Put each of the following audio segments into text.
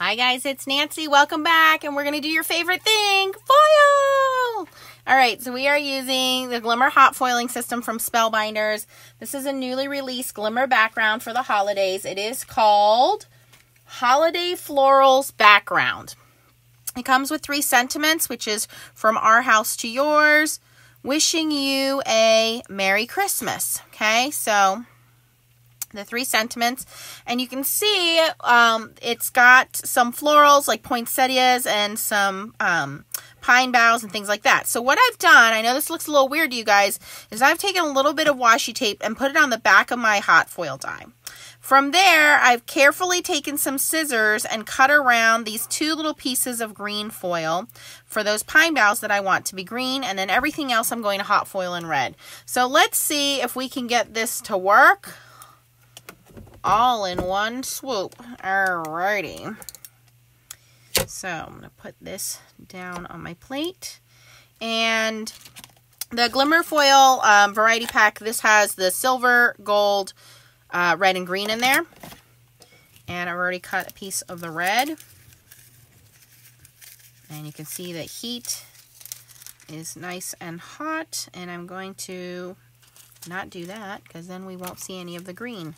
Hi guys, it's Nancy. Welcome back, and we're going to do your favorite thing, foil! Alright, so we are using the Glimmer hot foiling system from Spellbinders. This is a newly released Glimmer background for the holidays. It is called Holiday Florals Background. It comes with 3 sentiments, which is from our house to yours, wishing you a Merry Christmas. Okay, so the 3 sentiments, and you can see it's got some florals like poinsettias and some pine boughs and things like that. So what I've done, I know this looks a little weird to you guys, is I've taken a little bit of washi tape and put it on the back of my hot foil die. From there, I've carefully taken some scissors and cut around these 2 little pieces of green foil for those pine boughs that I want to be green, and then everything else I'm going to hot foil in red. So let's see if we can get this to work all in one swoop. Alrighty. So I'm going to put this down on my plate. And the Glimmer foil variety pack, this has the silver, gold, red, and green in there. And I've already cut a piece of the red. And you can see that heat is nice and hot. And I'm going to not do that because then we won't see any of the green.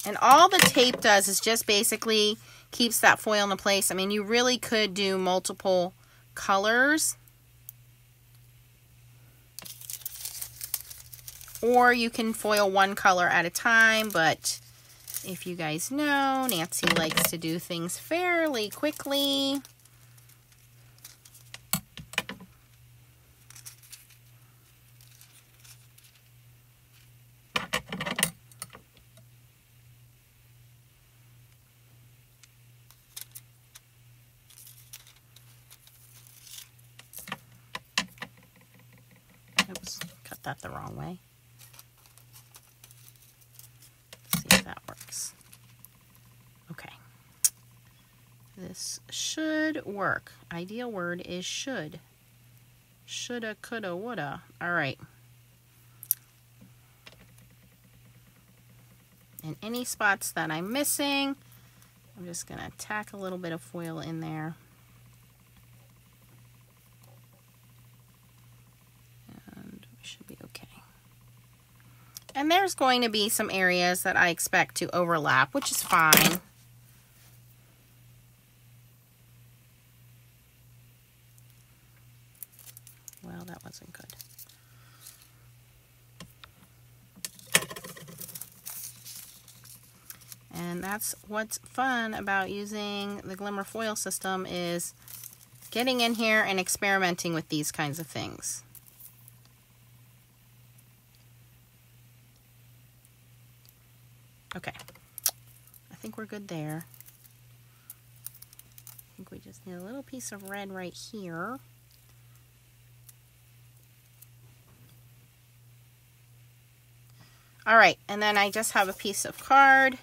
And all the tape does is just basically keeps that foil in place. I mean, you really could do multiple colors, or you can foil one color at a time, but if you guys know, Nancy likes to do things fairly quickly. Oops, cut that the wrong way. Let's see if that works. Okay. This should work. Ideal word is should. Shoulda, coulda, woulda. All right. And any spots that I'm missing, I'm just going to tack a little bit of foil in there. Should be okay. And there's going to be some areas that I expect to overlap, which is fine. Well, that wasn't good. And that's what's fun about using the Glimmer foil system, is getting in here and experimenting with these kinds of things. Okay, I think we're good there. I think we just need a little piece of red right here. All right, and then I just have a piece of card.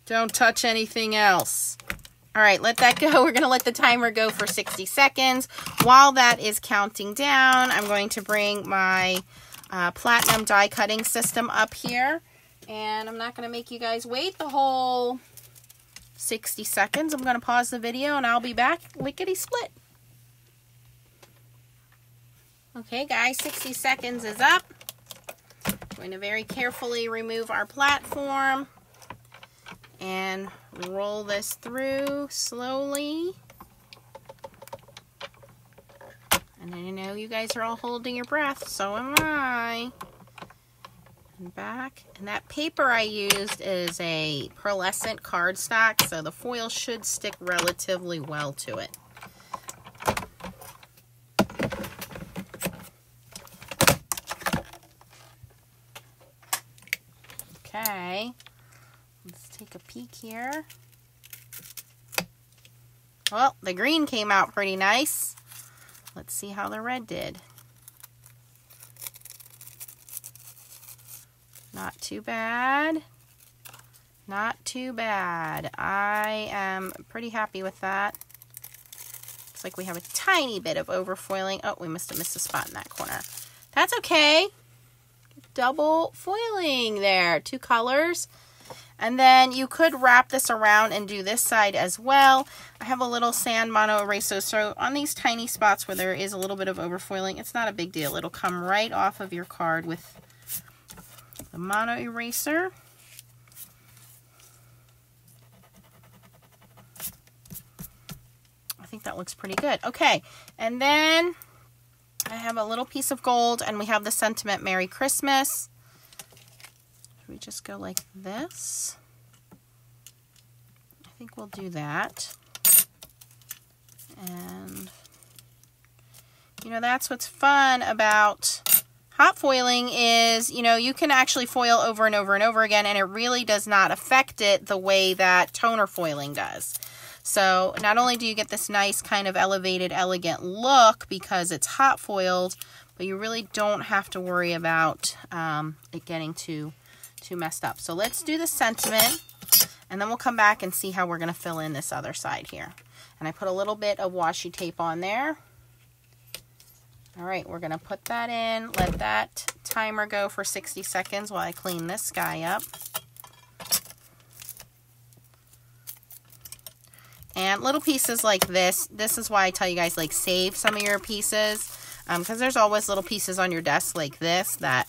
Don't touch anything else. All right, let that go. We're going to let the timer go for 60 seconds. While that is counting down, I'm going to bring my platinum die cutting system up here, and I'm not going to make you guys wait the whole 60 seconds. I'm going to pause the video and I'll be back lickety split. Okay guys, 60 seconds is up. I'm going to very carefully remove our platform and roll this through slowly. And I know you guys are all holding your breath, so am I. And back. And that paper I used is a pearlescent cardstock, so the foil should stick relatively well to it. Okay. Let's take a peek here. Well, the green came out pretty nice. Let's see how the red did. Not too bad. Not too bad. I am pretty happy with that. Looks like we have a tiny bit of overfoiling. Oh, we must have missed a spot in that corner. That's okay. Double foiling there, 2 colors. And then you could wrap this around and do this side as well. I have a little sand mono eraser, so on these tiny spots where there is a little bit of overfoiling, it's not a big deal. It'll come right off of your card with the mono eraser. I think that looks pretty good. Okay, and then I have a little piece of gold, and we have the sentiment Merry Christmas. Should we just go like this? I think we'll do that. And, you know, that's what's fun about hot foiling is, you know, you can actually foil over and over and over again, and it really does not affect it the way that toner foiling does. So not only do you get this nice kind of elevated, elegant look because it's hot foiled, but you really don't have to worry about it getting too messed up. So let's do the sentiment, and then we'll come back and see how we're going to fill in this other side here. And I put a little bit of washi tape on there. All right, we're going to put that in, let that timer go for 60 seconds while I clean this guy up. And little pieces like this is why I tell you guys, like, save some of your pieces, because there's always little pieces on your desk like this that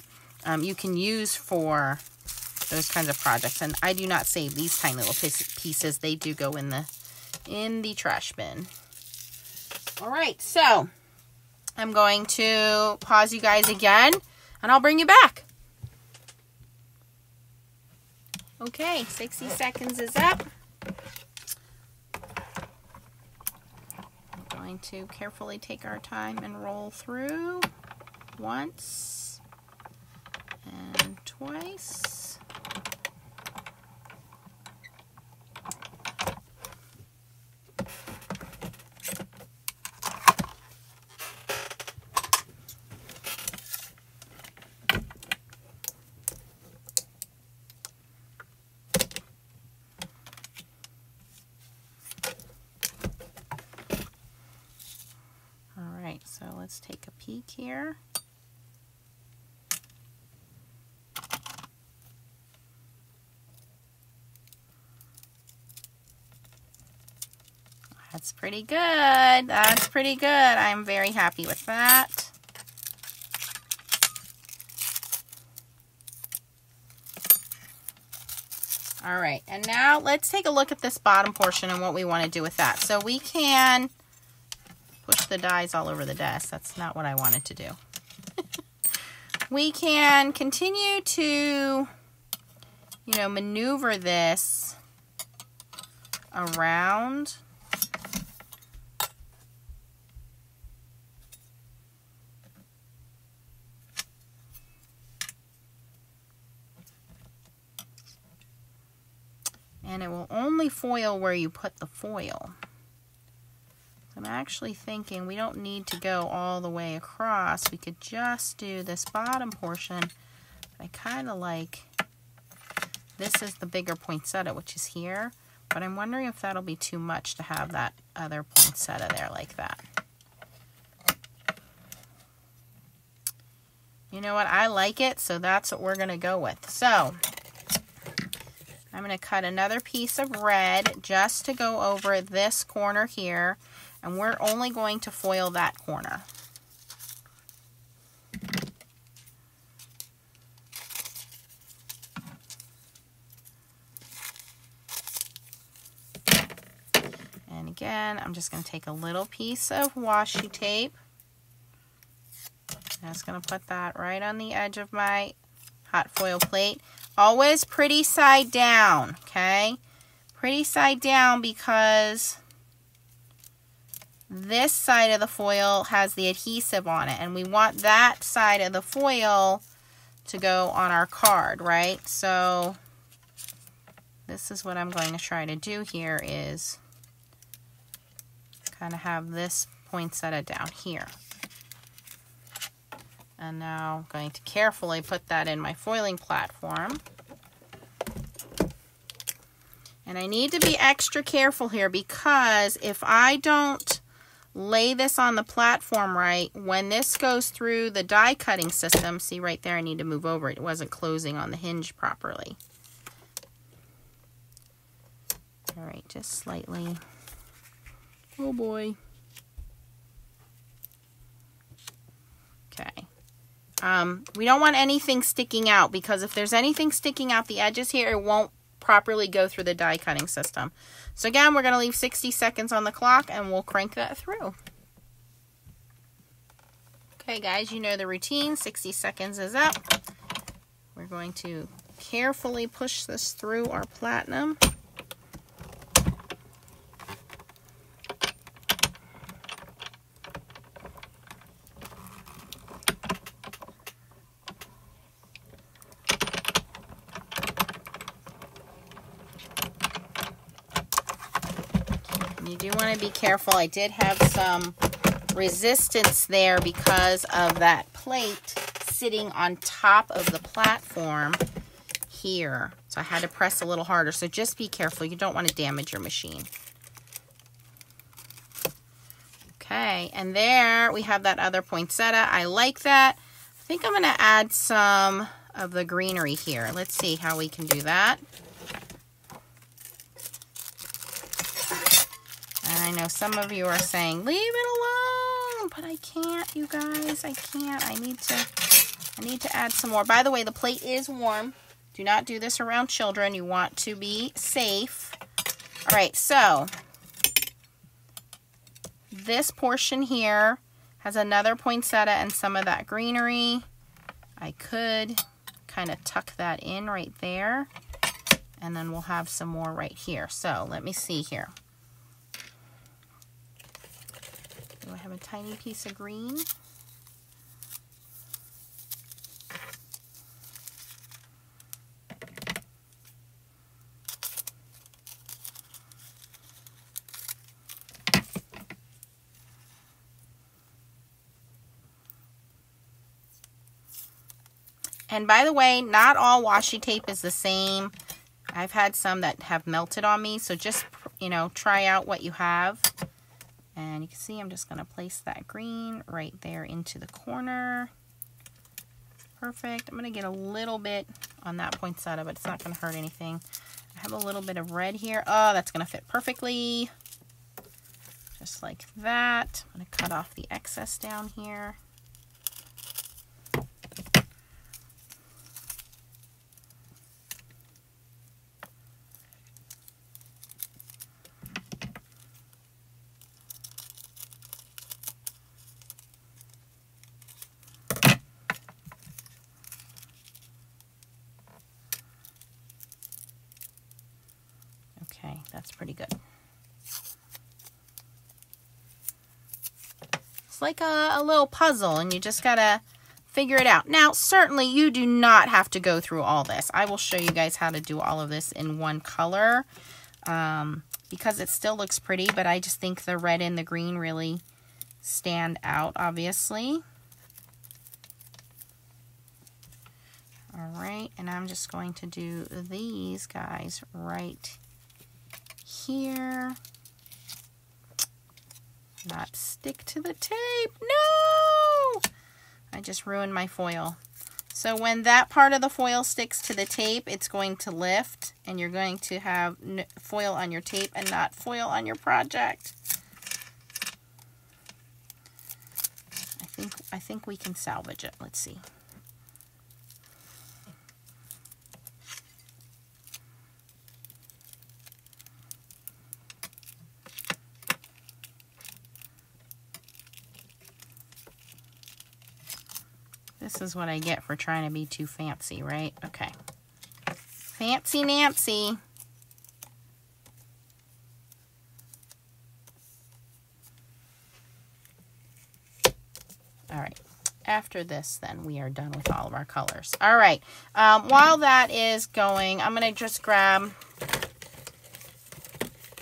you can use for those kinds of projects. And I do not save these tiny little pieces. They do go in the trash bin. All right, so I'm going to pause you guys again, and I'll bring you back. Okay, 60 seconds is up. Going to carefully take our time and roll through once and twice. So let's take a peek here. That's pretty good. That's pretty good. I'm very happy with that. All right, and now let's take a look at this bottom portion and what we want to do with that. So we can push the dies all over the desk. That's not what I wanted to do. We can continue to, you know, maneuver this around. And it will only foil where you put the foil. I'm actually thinking we don't need to go all the way across. We could just do this bottom portion. I kind of like, this is the bigger poinsettia, which is here. But I'm wondering if that'll be too much to have that other poinsettia there like that. You know what? I like it, so that's what we're going to go with. So I'm going to cut another piece of red just to go over this corner here. And we're only going to foil that corner. And again, I'm just going to take a little piece of washi tape. I'm just going to put that right on the edge of my hot foil plate. Always pretty side down, okay? Pretty side down because this side of the foil has the adhesive on it, and we want that side of the foil to go on our card, right? So this is what I'm going to try to do here, is kind of have this poinsettia down here. And now I'm going to carefully put that in my foiling platform. And I need to be extra careful here because if I don't lay this on the platform right, when this goes through the die cutting system, see right there, I need to move over it. It wasn't closing on the hinge properly. All right, just slightly. Oh boy. Okay. We don't want anything sticking out, because if there's anything sticking out the edges here, it won't properly go through the die cutting system. So again, we're going to leave 60 seconds on the clock and we'll crank that through. Okay guys, you know the routine. 60 seconds is up. We're going to carefully push this through our platinum. You do want to be careful. I did have some resistance there because of that plate sitting on top of the platform here. So I had to press a little harder. So just be careful. You don't want to damage your machine. Okay, and there we have that other poinsettia. I like that. I think I'm going to add some of the greenery here. Let's see how we can do that. And I know some of you are saying, leave it alone, but I can't, you guys, I can't. I need to add some more. By the way, the plate is warm. Do not do this around children. You want to be safe. All right, so this portion here has another poinsettia and some of that greenery. I could kind of tuck that in right there, and then we'll have some more right here. So let me see here. Do I have a tiny piece of green? And by the way, not all washi tape is the same. I've had some that have melted on me, so just, you know, try out what you have. And you can see I'm just going to place that green right there into the corner. Perfect. I'm going to get a little bit on that poinsettia, but it's not going to hurt anything. I have a little bit of red here. Oh, that's going to fit perfectly. Just like that. I'm going to cut off the excess down here. Okay, that's pretty good. It's like a little puzzle, and you just gotta figure it out. Now, certainly you do not have to go through all this. I will show you guys how to do all of this in one color because it still looks pretty, but I just think the red and the green really stand out, obviously. All right, and I'm just going to do these guys right here. Not stick to the tape. No! I just ruined my foil. So when that part of the foil sticks to the tape, it's going to lift, and you're going to have foil on your tape and not foil on your project. I think we can salvage it. Let's see. This is what I get for trying to be too fancy, right? Okay. Fancy Nancy. All right. After this, then, we are done with all of our colors. All right. While that is going, I'm going to just grab...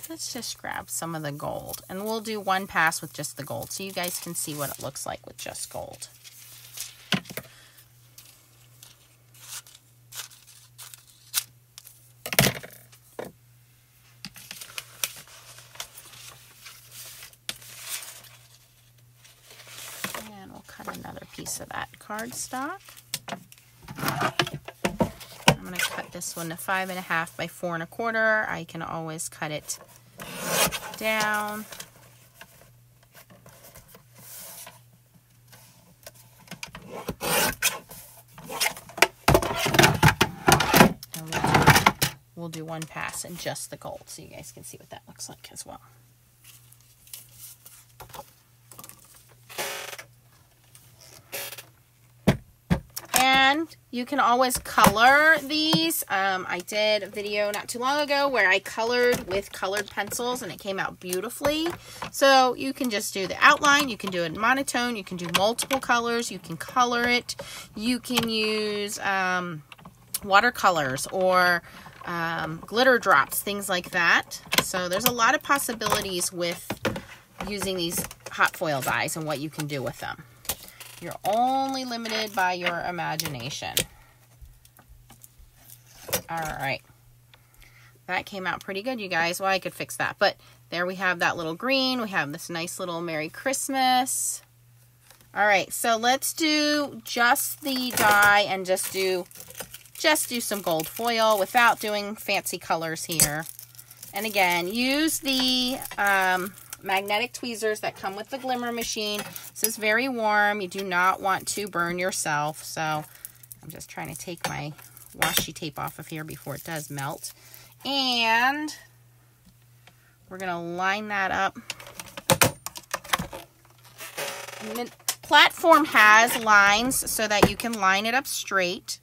Let's just grab some of the gold. And we'll do one pass with just the gold so you guys can see what it looks like with just gold. piece of that cardstock. I'm going to cut this one to 5.5 by 4 1/4. I can always cut it down. We'll do one pass in just the gold so you guys can see what that looks like as well. And you can always color these. I did a video not too long ago where I colored with colored pencils and it came out beautifully. So you can just do the outline, you can do it in monotone, you can do multiple colors, you can color it, you can use watercolors or glitter drops, things like that. So there's a lot of possibilities with using these hot foil dies and what you can do with them. You're only limited by your imagination. All right. That came out pretty good, you guys. Well, I could fix that. But there we have that little green. We have this nice little Merry Christmas. All right, so let's do just the die and just do some gold foil without doing fancy colors here. And again, use the magnetic tweezers that come with the Glimmer machine. This is very warm. You do not want to burn yourself. So I'm just trying to take my washi tape off of here before it does melt. And we're going to line that up. And the platform has lines so that you can line it up straight.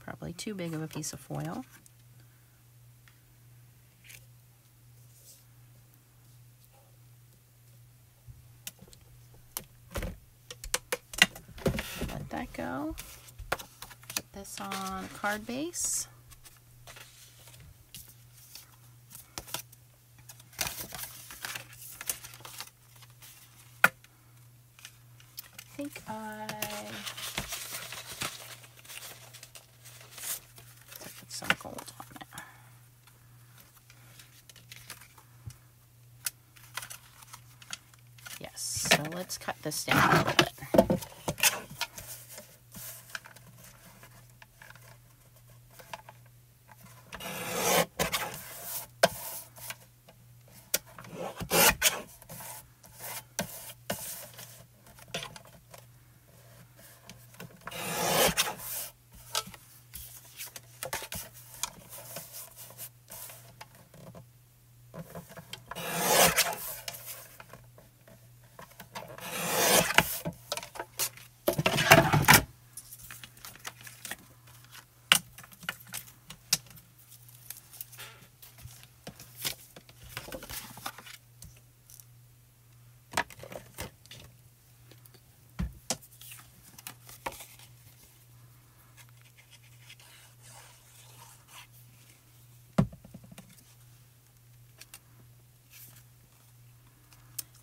Probably too big of a piece of foil. Let that go. Put this on a card base. I think some gold on there. Yes, so let's cut this down a little bit.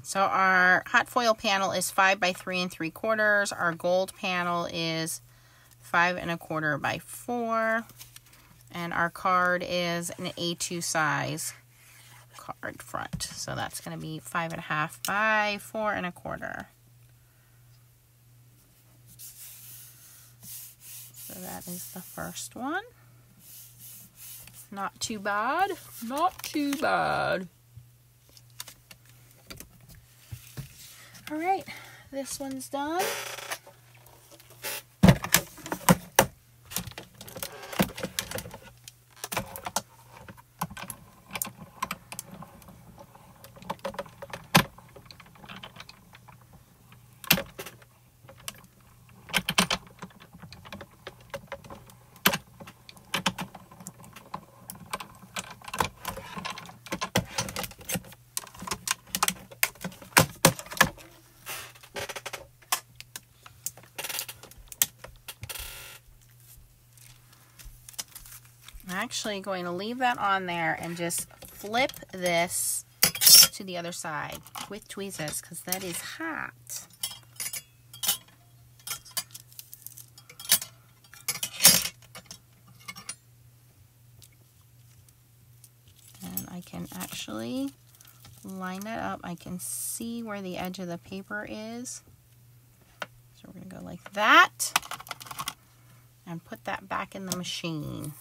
So our hot foil panel is 5 by 3 3/4. Our gold panel is 5 1/4 by 4. And our card is an A2 size card front. So that's going to be 5.5 by 4 1/4. So that is the first one. Not too bad. Not too bad. All right, this one's done. I'm actually going to leave that on there and just flip this to the other side with tweezers because that is hot. I can actually line that up. I can see where the edge of the paper is. So we're going to go like that and put that back in the machine.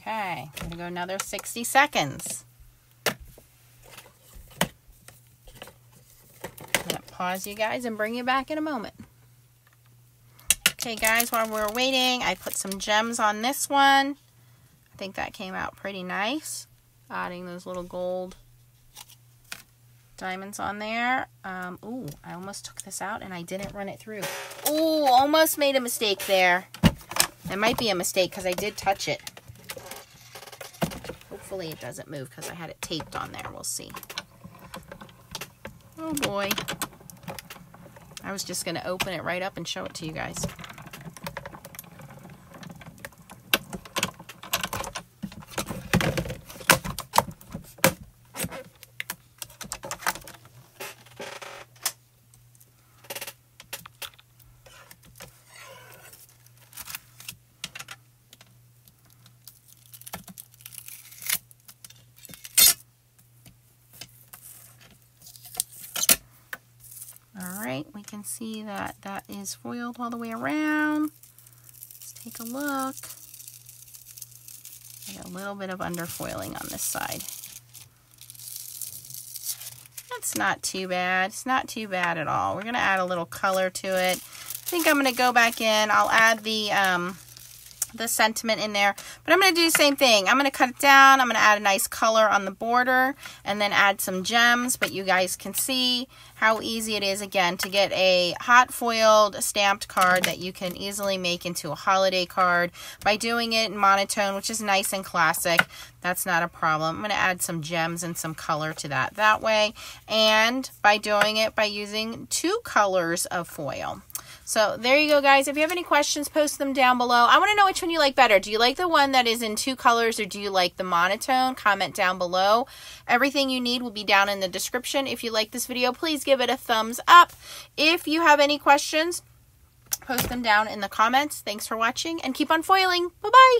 Okay, I'm going to go another 60 seconds. I'm going to pause you guys and bring you back in a moment. Okay guys, while we're waiting, I put some gems on this one. I think that came out pretty nice. Adding those little gold diamonds on there. Ooh, I almost took this out and I didn't run it through. Ooh, almost made a mistake there. It might be a mistake because I did touch it. Hopefully it doesn't move because I had it taped on there. We'll see. Oh boy. I was just going to open it right up and show it to you guys. Alright, we can see that that is foiled all the way around. Let's take a look. I got a little bit of underfoiling on this side. That's not too bad. It's not too bad at all. We're going to add a little color to it. I think I'm going to go back in. I'll add the sentiment in there, but I'm going to do the same thing. I'm going to cut it down. I'm going to add a nice color on the border and then add some gems, but you guys can see how easy it is again to get a hot foiled stamped card that you can easily make into a holiday card by doing it in monotone, which is nice and classic. That's not a problem. I'm going to add some gems and some color to that way, and by doing it by using 2 colors of foil. So there you go, guys. If you have any questions, post them down below. I want to know which one you like better. Do you like the one that is in 2 colors or do you like the monotone? Comment down below. Everything you need will be down in the description. If you like this video, please give it a thumbs up. If you have any questions, post them down in the comments. Thanks for watching and keep on foiling. Bye-bye.